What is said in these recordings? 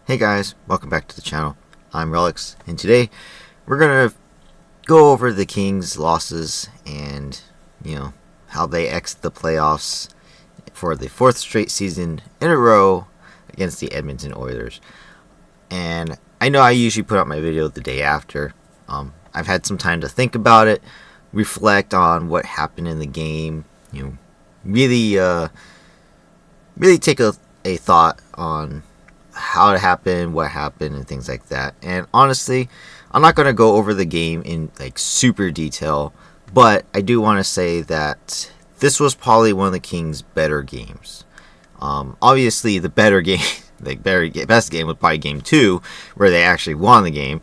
Hey guys, welcome back to the channel. I'm Relics, and today we're gonna go over the Kings' losses and how they exit the playoffs for the fourth straight season in a row against the Edmonton Oilers. And I know I usually put out my video the day after. I've had some time to think about it, reflect on what happened in the game. Really take a thought on how it happened, what happened, and things like that. And honestly, I'm not going to go over the game in super detail, but I do want to say that this was probably one of the Kings' better games. Obviously, the better game, best game was probably Game 2, where they actually won the game,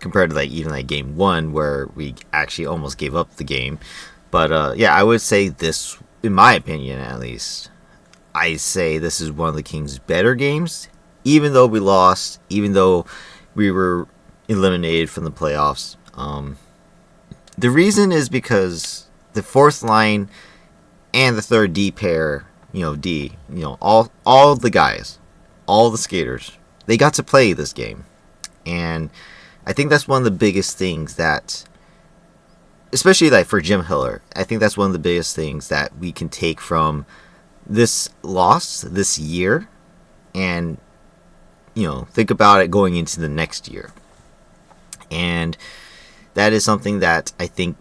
compared to even Game 1, where we actually almost gave up the game. But yeah, I would say this, in my opinion at least, I say this is one of the Kings' better games, even though we lost, even though we were eliminated from the playoffs. The reason is because the fourth line and the third D pair, all the guys, all the skaters, they got to play this game. And I think that's one of the biggest things that, especially for Jim Hiller, I think that's one of the biggest things that we can take from this loss this year, and think about it going into the next year. And that is something that I think,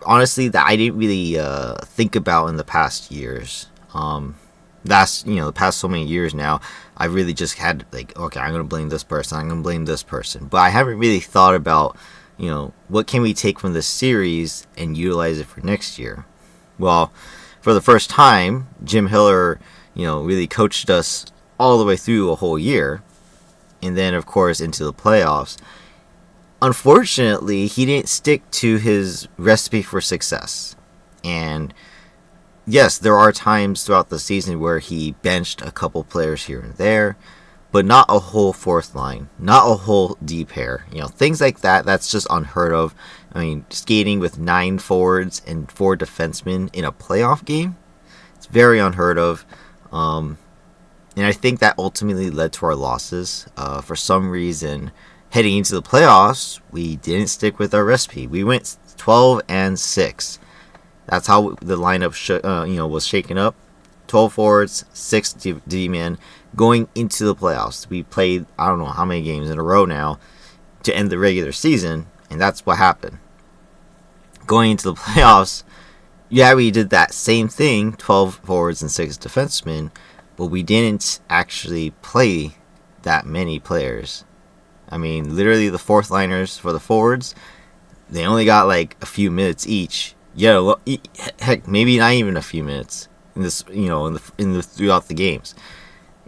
honestly, that I didn't really think about in the past years. The past so many years now, I really just had okay, I'm gonna blame this person, I'm gonna blame this person, but I haven't really thought about what can we take from this series and utilize it for next year. Well, for the first time, Jim Hiller, really coached us all the way through a whole year, and then of course into the playoffs. Unfortunately, he didn't stick to his recipe for success. And yes, there are times throughout the season where he benched a couple players here and there, but not a whole fourth line, not a whole D pair. Things like that, that's just unheard of. I mean, skating with 9 forwards and 4 defensemen in a playoff game, it's very unheard of. And I think that ultimately led to our losses. For some reason, heading into the playoffs, we didn't stick with our recipe. We went 12-6. That's how the lineup was shaken up. 12 forwards, 6 D-men going into the playoffs. We played, I don't know how many games in a row now to end the regular season, and that's what happened. Going into the playoffs, yeah, we did that same thing, 12 forwards and 6 defensemen, but we didn't actually play that many players. I mean, literally the fourth liners for the forwards, they only got a few minutes each. Yeah, heck, maybe not even a few minutes in this, throughout the games.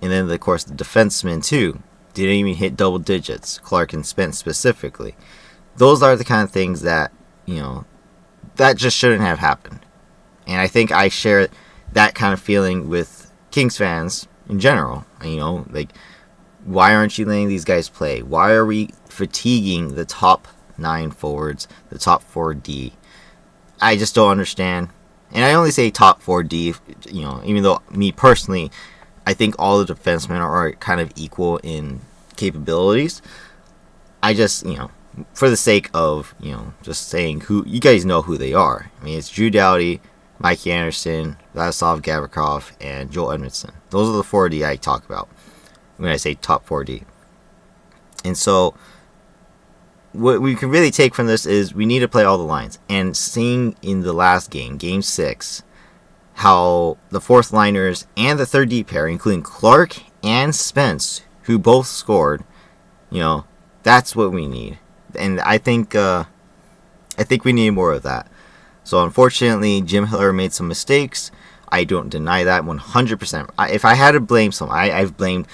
And then of course the defensemen too didn't even hit double digits. Clark and Spence specifically. Those are the kind of things that that just shouldn't have happened. And I think I share that kind of feeling with Kings fans in general. Why aren't you letting these guys play? Why are we fatiguing the top 9 forwards, the top 4D? I just don't understand. And I only say top 4D, even though me personally, I think all the defensemen are kind of equal in capabilities. I just, for the sake of, just saying who, you guys know who they are. I mean, it's Drew Doughty, Mikey Anderson, Vladislav Gavrikov, and Joel Edmondson. Those are the 4D I talk about when I say top 4D. And so, what we can really take from this is we need to play all the lines. And seeing in the last game, Game 6, how the fourth liners and the third D pair, including Clark and Spence, who both scored, that's what we need. And I think we need more of that. So unfortunately, Jim Hiller made some mistakes. I don't deny that 100%. If I had to blame someone, I've blamed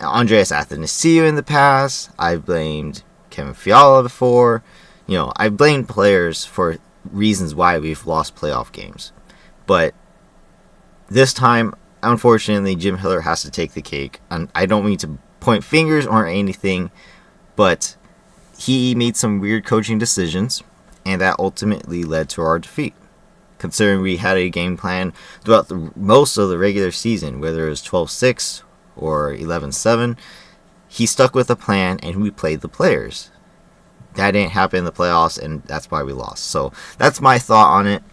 Andreas Athanasiou in the past. I've blamed Kevin Fiala before. I've blamed players for reasons why we've lost playoff games. But this time, unfortunately, Jim Hiller has to take the cake. And I don't mean to point fingers or anything, but he made some weird coaching decisions, and that ultimately led to our defeat. Considering we had a game plan throughout most of the regular season, whether it was 12-6 or 11-7, he stuck with the plan and we played the players. That didn't happen in the playoffs, and that's why we lost. So that's my thought on it.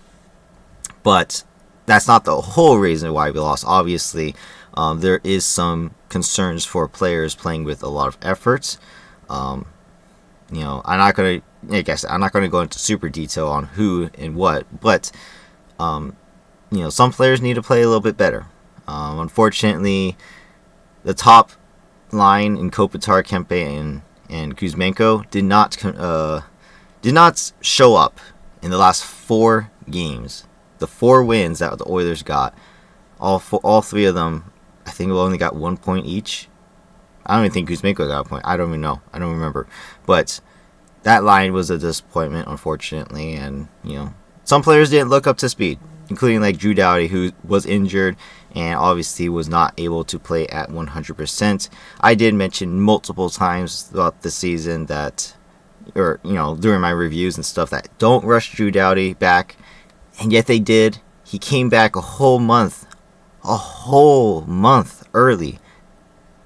But that's not the whole reason why we lost. Obviously, there is some concerns for players playing with a lot of efforts. I'm not gonna, I'm not gonna go into super detail on who and what, but some players need to play a little bit better. Unfortunately, the top line in Kopitar, Kempe, and Kuzmenko did not show up in the last 4 games. The 4 wins that the Oilers got, all 3 of them, I think we only got 1 point each. I don't even think Kuzmenko got a point. I don't even know. I don't remember. But that line was a disappointment, unfortunately. And, some players didn't look up to speed, including like Drew Doughty, who was injured and obviously was not able to play at 100%. I did mention multiple times throughout the season that, during my reviews and stuff, that don't rush Drew Doughty back. And yet they did. He came back a whole month early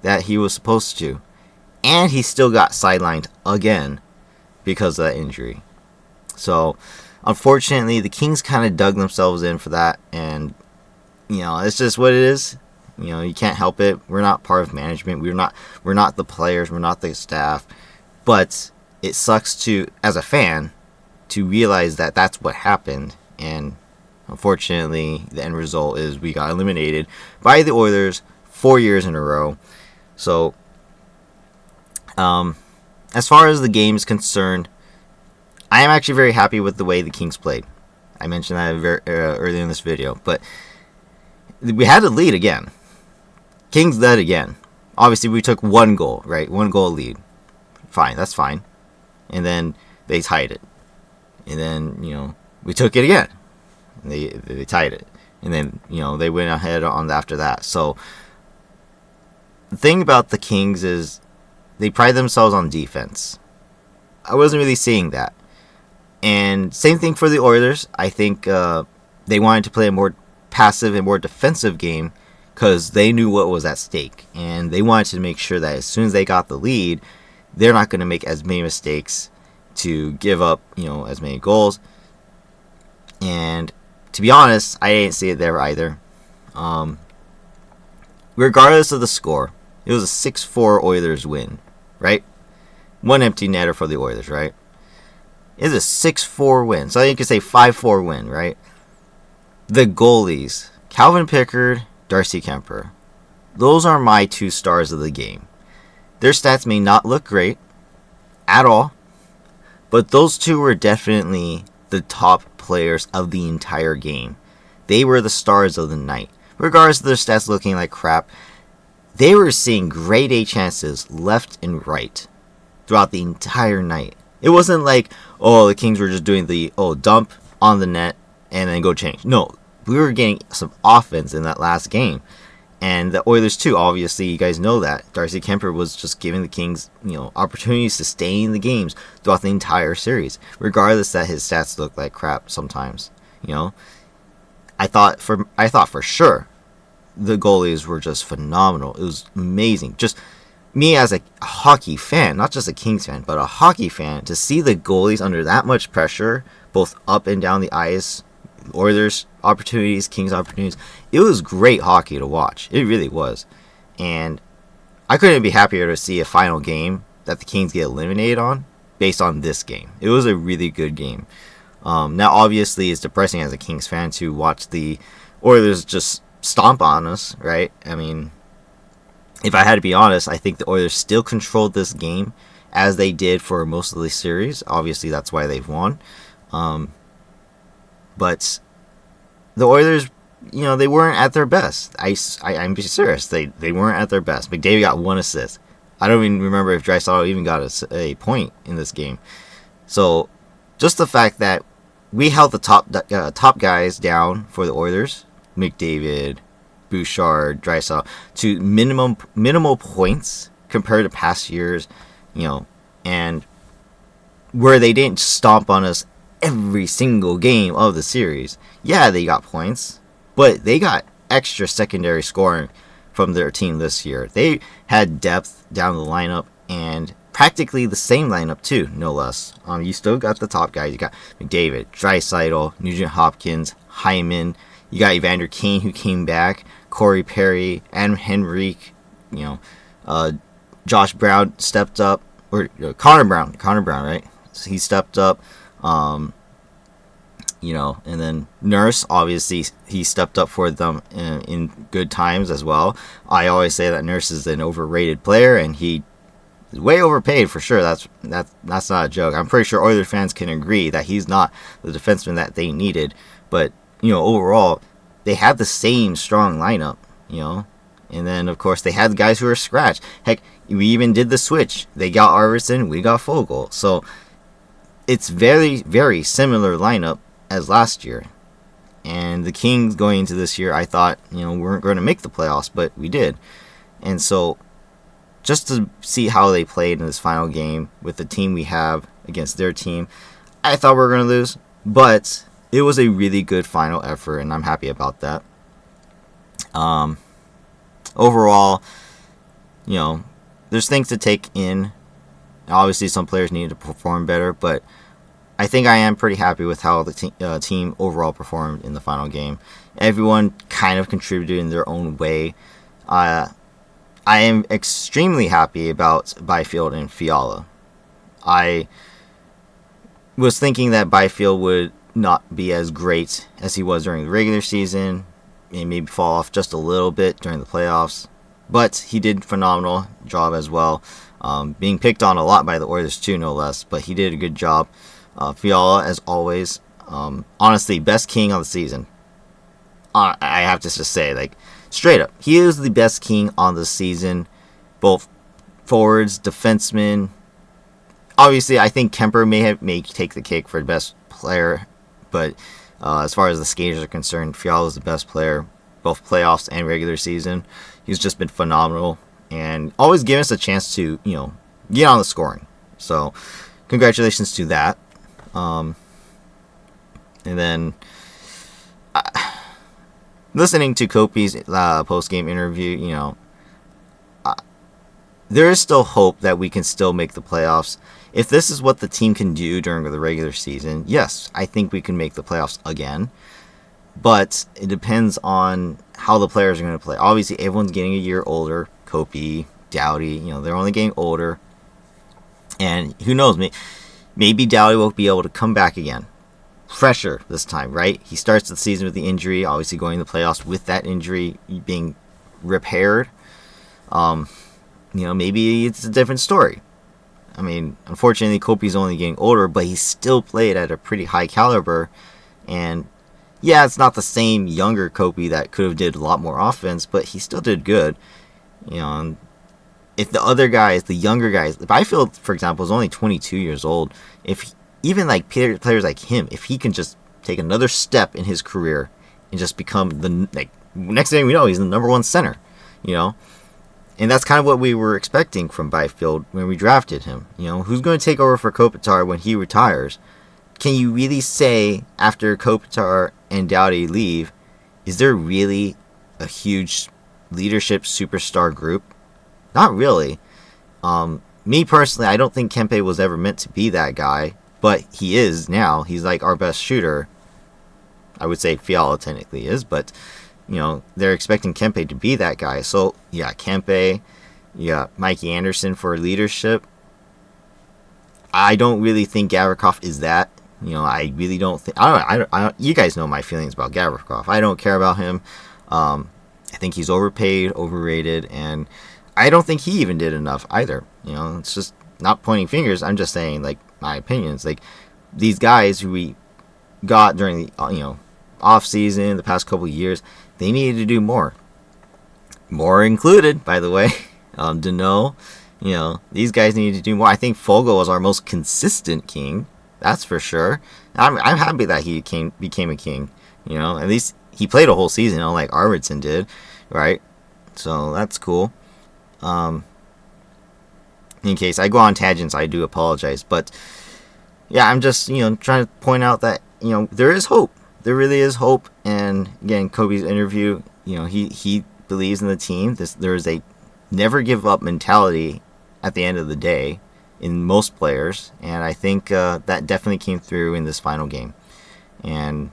that he was supposed to. And he still got sidelined again because of that injury. So, unfortunately, the Kings kind of dug themselves in for that. And, it's just what it is. You can't help it. We're not part of management. We're not the players. We're not the staff. But it sucks to, as a fan, to realize that that's what happened. And unfortunately, the end result is we got eliminated by the Oilers 4 years in a row. So, as far as the game is concerned, I am actually very happy with the way the Kings played. I mentioned that very earlier in this video. But we had to lead again. Kings led again. Obviously, we took 1 goal, right? 1 goal lead. Fine, that's fine. And then they tied it. And then, we took it again. They tied it. And then, they went ahead on after that. So, the thing about the Kings is they pride themselves on defense. I wasn't really seeing that. And same thing for the Oilers. I think they wanted to play a more passive and more defensive game because they knew what was at stake. And they wanted to make sure that as soon as they got the lead, they're not going to make as many mistakes to give up, as many goals. And to be honest, I didn't see it there either. Regardless of the score, it was a 6-4 Oilers win, right? 1 empty netter for the Oilers, right? It's a 6-4 win. So you could say 5-4 win, right? The goalies, Calvin Pickard, Darcy Kemper. Those are my 2 stars of the game. Their stats may not look great at all, but those 2 were definitely the top players of the entire game. They were the stars of the night. Regardless of their stats looking like crap, they were seeing grade A chances left and right throughout the entire night. It wasn't like, the Kings were just doing the, dump on the net and then go change. No, we were getting some offense in that last game. And the Oilers too, obviously, you guys know that. Darcy Kemper was just giving the Kings, opportunities to stay in the games throughout the entire series, regardless that his stats looked like crap sometimes. I thought for sure the goalies were just phenomenal. It was amazing. Just me as a hockey fan, not just a Kings fan, but a hockey fan, to see the goalies under that much pressure, both up and down the ice, Oilers opportunities, Kings opportunities. It was great hockey to watch. It really was. And I couldn't be happier to see a final game that the Kings get eliminated on based on this game. It was a really good game. Now, obviously, it's depressing as a Kings fan to watch the Oilers just stomp on us, right? I mean, if I had to be honest, I think the Oilers still controlled this game as they did for most of the series. Obviously, that's why they've won. But the Oilers, they weren't at their best. I'm serious. They weren't at their best. McDavid got 1 assist. I don't even remember if Draisaitl even got a point in this game. So, just the fact that we held the top guys down for the Oilers, McDavid, Bouchard, Draisaitl, to minimal points compared to past years, and where they didn't stomp on us every single game of the series. Yeah, they got points, but they got extra secondary scoring from their team this year. They had depth down the lineup, and practically the same lineup too, no less. You still got the top guys. You got McDavid, Draisaitl, Nugent Hopkins, Hyman. You got Evander Kane, who came back, Corey Perry, and Henrique. Josh Brown stepped up, or Connor Brown, right? So he stepped up. And then Nurse, obviously, he stepped up for them in good times as well. I always say that Nurse is an overrated player, and he is way overpaid for sure. That's not a joke. I'm pretty sure Oilers fans can agree that he's not the defenseman that they needed. But, overall, they had the same strong lineup, And then, of course, they had guys who were scratched. Heck, we even did the switch. They got Arvidsson, we got Foegele. So it's very, very similar lineup as last year. And the Kings going into this year, I thought, we weren't going to make the playoffs, but we did. And so just to see how they played in this final game with the team we have against their team, I thought we were going to lose. But it was a really good final effort, and I'm happy about that. Overall, there's things to take in. Obviously, some players need to perform better, but I think I am pretty happy with how the team overall performed in the final game. Everyone kind of contributed in their own way. I am extremely happy about Byfield and Fiala. I was thinking that Byfield would not be as great as he was during the regular season, and maybe fall off just a little bit during the playoffs. But he did a phenomenal job as well. Being picked on a lot by the Oilers too, no less. But he did a good job. Fiala, as always, honestly, best king on the season. I have to just say, straight up, he is the best king on the season. Both forwards, defensemen. Obviously, I think Kemper may take the cake for the best player, but as far as the skaters are concerned, Fiala is the best player, both playoffs and regular season. He's just been phenomenal and always giving us a chance to, get on the scoring. So, congratulations to that. And then, listening to Kopi's post-game interview, there is still hope that we can still make the playoffs. If this is what the team can do during the regular season, yes, I think we can make the playoffs again. But it depends on how the players are going to play. Obviously, everyone's getting a year older. Kopi, Doughty, they're only getting older. And who knows, maybe Doughty will be able to come back again. Fresher this time, right? He starts the season with the injury, obviously going to the playoffs with that injury being repaired. Maybe it's a different story. Unfortunately, Kopi's only getting older, but he still played at a pretty high caliber. And yeah, it's not the same younger Kopi that could have did a lot more offense, but he still did good. And if the other guys, the younger guys, Byfield, for example, is only 22 years old. If even players like him, if he can just take another step in his career and just become next thing we know, he's the number one center, And that's kind of what we were expecting from Byfield when we drafted him. Who's going to take over for Kopitar when he retires? Can you really say after Kopitar and Doughty leave, is there really a huge leadership superstar group? Not really. Me personally, I don't think Kempe was ever meant to be that guy, but he is now. He's our best shooter. I would say Fiala technically is, but they're expecting Kempe to be that guy. So yeah, Kempe, Mikey Anderson for leadership. I don't really think Gavrikov is that. I really don't think. I don't. You guys know my feelings about Gavrikov. I don't care about him. I think he's overpaid, overrated, and I don't think he even did enough either. It's just not pointing fingers. I'm just saying, my opinions. These guys who we got during the off season, the past couple of years, they needed to do more. More included, by the way. Deneau, these guys needed to do more. I think Foegele was our most consistent king. That's for sure. I'm happy that he became a king. At least he played a whole season, like Arvidsson did, right? So that's cool. In case I go on tangents, I do apologize. But yeah, I'm just trying to point out that there is hope. There really is hope. And again, Kopi's interview, he believes in the team. There's a never give up mentality at the end of the day in most players, and I think that definitely came through in this final game. And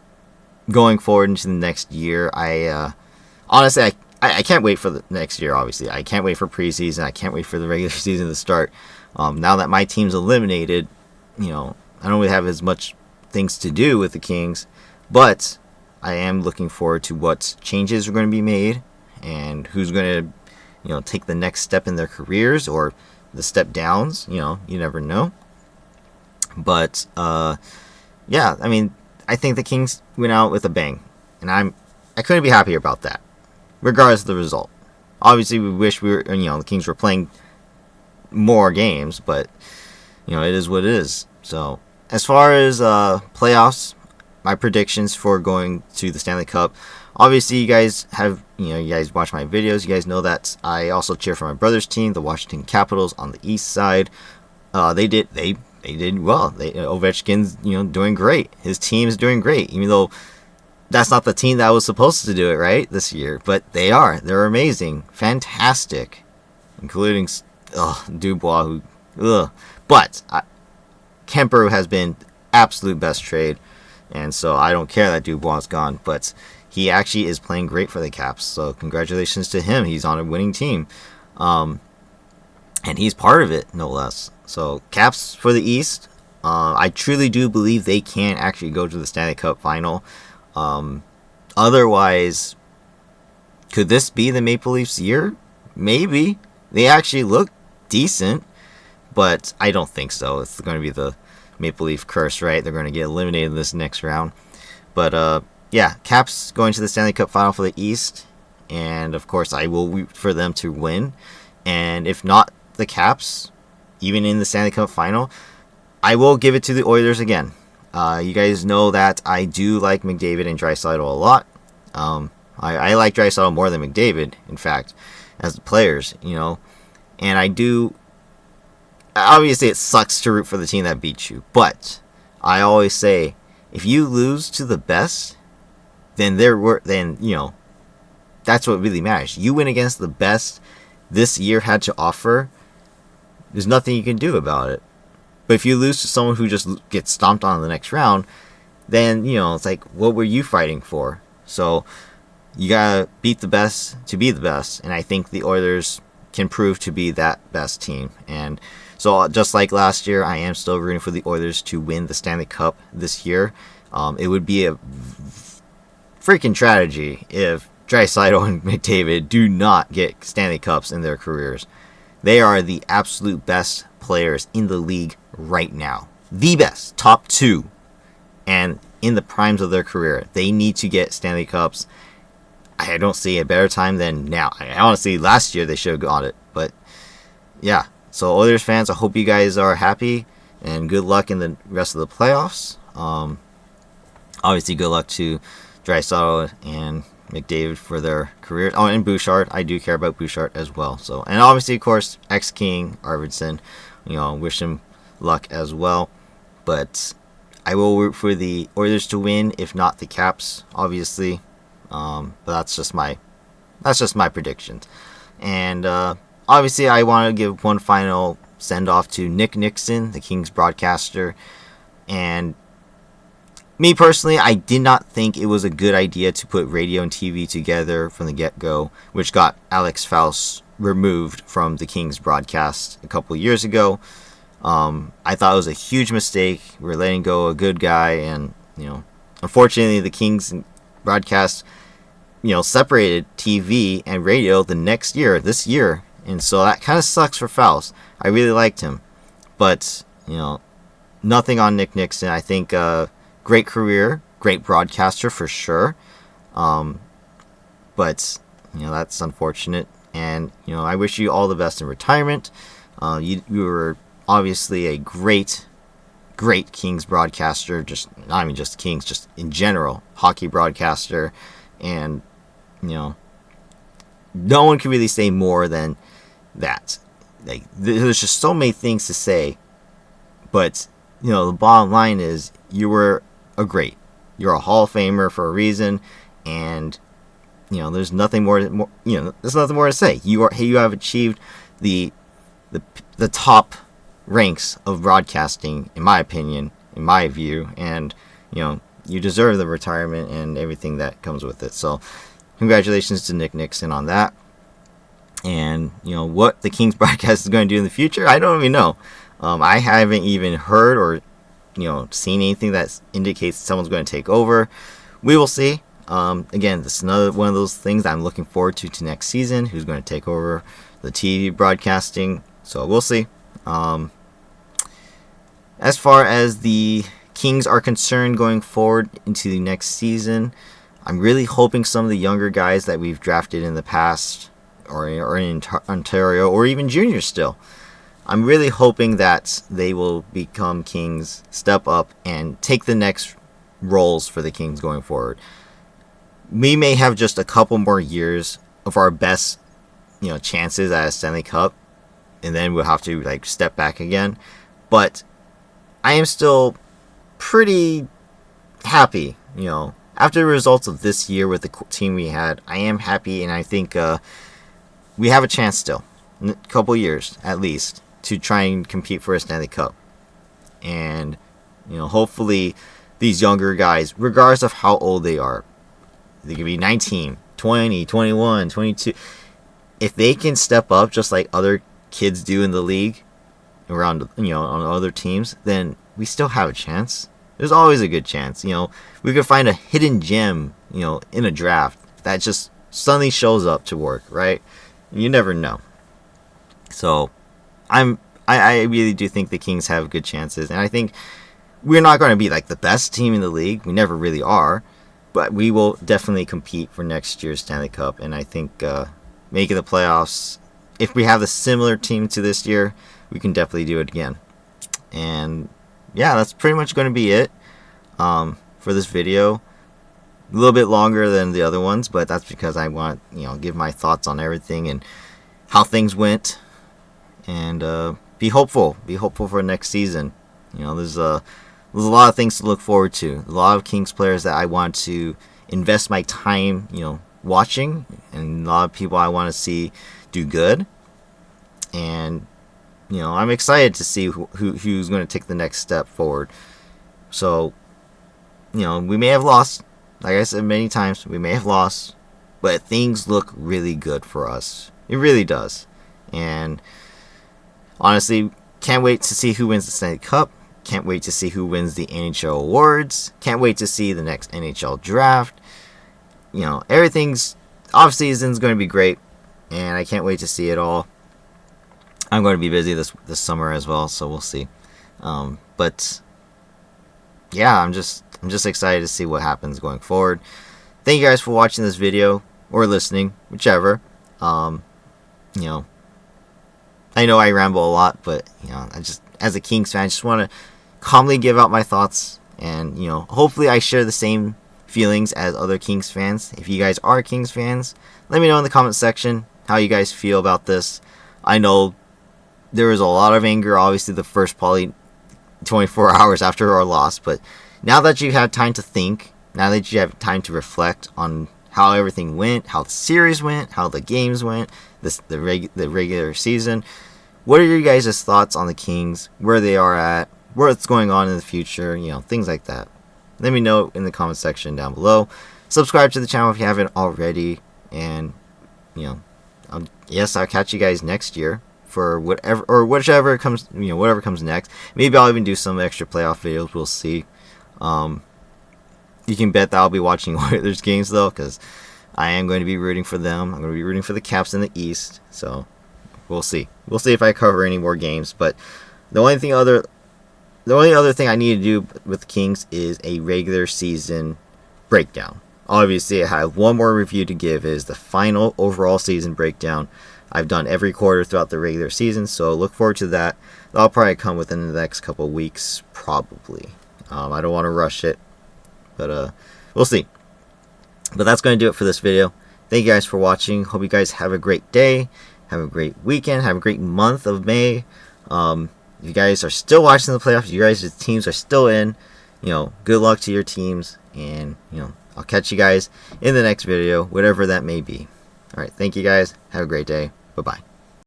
going forward into the next year, honestly, I can't wait for the next year, obviously. I can't wait for preseason. I can't wait for the regular season to start. Now that my team's eliminated, I don't really have as much things to do with the Kings, but I am looking forward to what changes are going to be made and who's going to, take the next step in their careers or the step downs. You never know. But, yeah, I mean, I think the Kings went out with a bang, and I couldn't be happier about that, regardless of the result. Obviously, we wish the Kings were playing more games, but it is what it is. So, as far as playoffs, my predictions for going to the Stanley Cup. Obviously, you guys have, you guys watch my videos. You guys know that I also cheer for my brother's team, the Washington Capitals, on the East side. They did well. Ovechkin's, doing great. His team is doing great, even though that's not the team that was supposed to do it right this year. But they are. They're amazing, fantastic, including Dubois. But Kemper has been absolute best trade, and so I don't care that Dubois is gone. But he actually is playing great for the Caps. So congratulations to him. He's on a winning team, and he's part of it, no less. So Caps for the East. I truly do believe they can actually go to the Stanley Cup final. Otherwise, could this be the Maple Leafs' year? Maybe. They actually look decent, but I don't think so. It's going to be the Maple Leaf curse, right? They're going to get eliminated in this next round. But, yeah, Caps going to the Stanley Cup final for the East. And, of course, I will root for them to win. And if not the Caps, even in the Stanley Cup final, I will give it to the Oilers again. You guys know that I do like McDavid and Draisaitl a lot. I like Draisaitl more than McDavid, in fact, as the players, And I do... Obviously, it sucks to root for the team that beats you. But I always say, if you lose to the best, then that's what really matters. You win against the best this year had to offer. There's nothing you can do about it. But if you lose to someone who just gets stomped on in the next round, then, it's like, what were you fighting for? So you gotta beat the best to be the best. And I think the Oilers can prove to be that best team. And so just like last year, I am still rooting for the Oilers to win the Stanley Cup this year. It would be a freaking tragedy if Draisaitl and McDavid do not get Stanley Cups in their careers. They are the absolute best players in the league right now. The best. Top two. And in the primes of their career. They need to get Stanley Cups. I don't see a better time than now. Honestly, last year they should have got it. But, yeah. So, Oilers fans, I hope you guys are happy. And good luck in the rest of the playoffs. Obviously, good luck to Draisaitl and McDavid for their careers. Oh, and Bouchard. I do care about Bouchard as well. So, and obviously, of course, ex-King Arvidsson. Wish him luck as well. But I will root for the Oilers to win, if not the Caps, obviously. But that's just my predictions. And obviously, I want to give one final send-off to Nick Nixon, the Kings broadcaster. And me personally, I did not think it was a good idea to put radio and TV together from the get-go, which got Alex Faust removed from the Kings broadcast a couple years ago. I thought it was a huge mistake. We're letting go a good guy, and unfortunately, the Kings broadcast, separated TV and radio this year, and so that kind of sucks for Faust. I really liked him, but nothing on Nick Nixon. I think great career, great broadcaster for sure, but that's unfortunate. And I wish you all the best in retirement. You were obviously a great Kings broadcaster, just not even just Kings, just in general, hockey broadcaster, and no one can really say more than that. Like, there's just so many things to say, but the bottom line is you're a Hall of Famer for a reason, and there's nothing more. There's nothing more to say. You have achieved the top ranks of broadcasting, in my opinion, in my view, and you deserve the retirement and everything that comes with it. So, congratulations to Nick Nixon on that. And what the Kings broadcast is going to do in the future, I don't even know. I haven't even heard or seen anything that indicates someone's going to take over. We will see. Again, this is another one of those things I'm looking forward to next season. Who's going to take over the TV broadcasting? So we'll see. As far as the Kings are concerned going forward into the next season, I'm really hoping some of the younger guys that we've drafted in the past, or in Ontario, or even juniors still, I'm really hoping that they will become Kings, step up, and take the next roles for the Kings going forward. We may have just a couple more years of our best, chances at a Stanley Cup, and then we'll have to step back again. But I am still pretty happy, after the results of this year with the team we had. I am happy, and I think we have a chance still, in a couple years at least, to try and compete for a Stanley Cup. And hopefully these younger guys, regardless of how old they are, they could be 19, 20, 21, 22, if they can step up just like other kids do in the league around, on other teams, then we still have a chance. There's always a good chance. We could find a hidden gem, in a draft that just suddenly shows up to work, right? You never know. So I really do think the Kings have good chances, and I think we're not going to be the best team in the league. We never really are, but we will definitely compete for next year's Stanley Cup, and I think making the playoffs, if we have a similar team to this year, we can definitely do it again. And yeah, that's pretty much going to be it for this video. A little bit longer than the other ones, but that's because I want give my thoughts on everything and how things went, and be hopeful for next season. There's a lot of things to look forward to. A lot of Kings players that I want to invest my time watching, and a lot of people I want to see do good. And I'm excited to see who's going to take the next step forward. So we may have lost. Like I said many times, we may have lost, but things look really good for us. It really does. And honestly, can't wait to see who wins the Stanley Cup. Can't wait to see who wins the NHL awards. Can't wait to see the next NHL draft. Everything's off-season's going to be great, and I can't wait to see it all. I'm going to be busy this summer as well, so we'll see. But yeah, I'm just excited to see what happens going forward. Thank you guys for watching this video, or listening, whichever. I know I ramble a lot, but I just, as a Kings fan, I just want to calmly give out my thoughts, and hopefully I share the same feelings as other Kings fans. If you guys are Kings fans, let me know in the comment section how you guys feel about this. I know there was a lot of anger, obviously, the first probably 24 hours after our loss, but now that you have time to think, now that you have time to reflect on how everything went, how the series went, how the games went, the regular season, what are your guys' thoughts on the Kings, where they are at, what's going on in the future, things like that. Let me know in the comment section down below. Subscribe to the channel if you haven't already, and I'll catch you guys next year for whichever comes, whatever comes next. Maybe I'll even do some extra playoff videos. We'll see. You can bet that I'll be watching Oilers games though, because I am going to be rooting for them. I'm going to be rooting for the Caps in the East. So we'll see. We'll see if I cover any more games. But the only other thing I need to do with the Kings is a regular season breakdown. Obviously, I have one more review to give. Is the final overall season breakdown. I've done every quarter throughout the regular season, so look forward to that. That'll probably come within the next couple of weeks, probably. I don't want to rush it, but we'll see. But that's going to do it for this video. Thank you guys for watching. Hope you guys have a great day, have a great weekend, have a great month of May. You guys are still watching the playoffs. You guys' teams are still in. Good luck to your teams, and I'll catch you guys in the next video, whatever that may be. All right, thank you guys. Have a great day. Bye-bye.